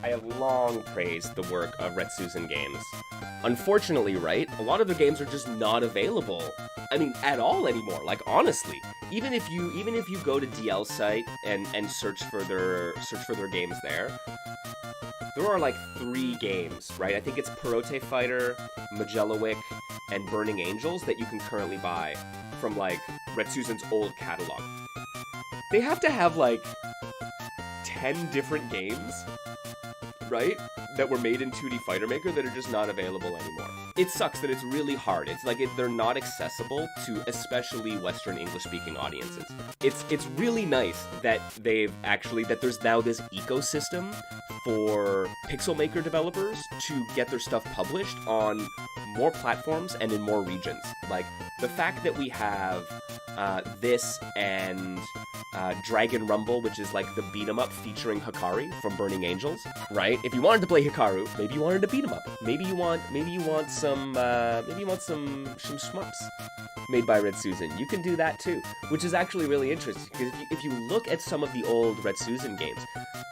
I have long praised the work of Retsuzan games. Unfortunately, right, a lot of their games are just not available. I mean, at all anymore. Like, honestly, even if you go to DL's site and search for their games there are like 3 games, right? I think it's Perote Fighter, Magellowick, and Burning Angels that you can currently buy from like Retsuzan's old catalog. They have to have like 10 different games, right, that were made in 2D Fighter Maker that are just not available anymore. It sucks that it's really hard. It's like they're not accessible to especially Western English-speaking audiences. It's really nice that there's now this ecosystem for Pixel Maker developers to get their stuff published on more platforms and in more regions. Like, the fact that we have this and Dragon Rumble, which is like the beat 'em up featuring Hikari from Burning Angels, right? If you wanted to play Hikaru, maybe you wanted to beat 'em up. Maybe you want some shmups made by Retsuzan. You can do that too, which is actually really interesting because if you look at some of the old Retsuzan games,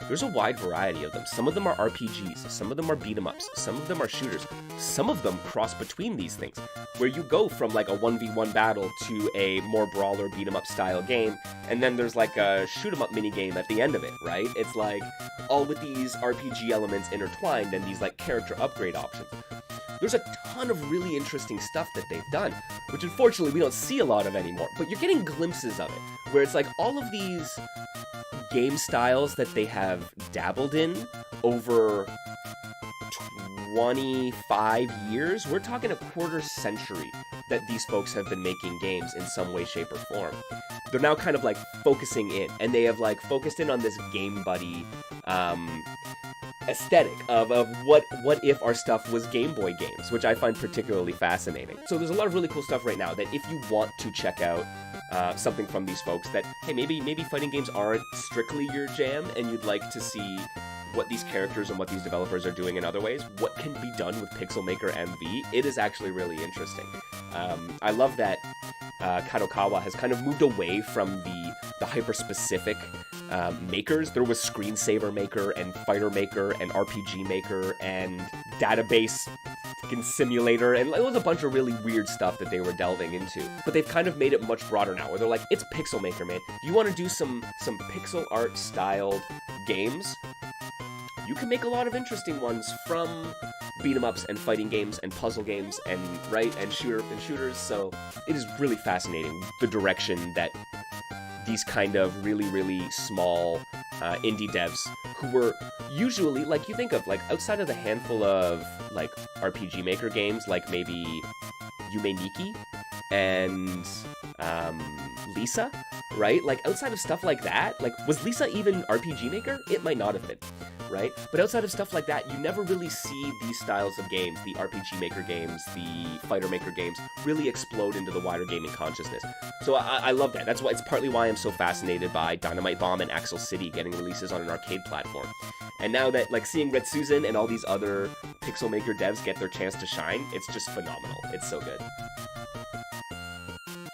there's a wide variety of them. Some of them are RPGs, some of them are beat 'em ups, some of them are shooters, some of them cross between these things, where you go from like a 1v1 battle to a more brawler beat 'em up style game, and then there's like a shoot 'em up minigame at the end of it, right? It's like all with these RPG elements intertwined and these like character upgrade options. There's a ton of really interesting stuff that they've done, which unfortunately we don't see a lot of anymore, but you're getting glimpses of it, where it's like all of these game styles that they have dabbled in over 25 years. We're talking a quarter century that these folks have been making games in some way, shape, or form. They're now kind of like focusing in, and they have like focused in on this Game Buddy aesthetic of what if our stuff was Game Boy games, which I find particularly fascinating. So there's a lot of really cool stuff right now that if you want to check out something from these folks that, hey, maybe fighting games aren't strictly your jam and you'd like to see what these characters and what these developers are doing in other ways, what can be done with Pixel Maker MV, it is actually really interesting. I love that Kadokawa has kind of moved away from the hyper-specific makers. There was Screensaver Maker and Fighter Maker and RPG Maker and Database Simulator, and it was a bunch of really weird stuff that they were delving into. But they've kind of made it much broader now, where they're like, it's Pixel Maker, man. You want to do some pixel art styled games? You can make a lot of interesting ones from beat 'em ups and fighting games and puzzle games and shooters. So it is really fascinating the direction that these kind of really, really small indie devs who were usually, like, you think of, like, outside of the handful of, like, RPG Maker games, like maybe Yume Nikki and Lisa, right? Like, outside of stuff like that, like, was Lisa even RPG Maker? It might not have been, right? But outside of stuff like that, you never really see these styles of games, the RPG Maker games, the Fighter Maker games, really explode into the wider gaming consciousness. So I love that. That's why it's partly why I'm so fascinated by Dynamite Bomb and Axel City getting releases on an arcade platform. And now that, like, seeing Retsuzan and all these other Pixel Maker devs get their chance to shine, it's just phenomenal. It's so good.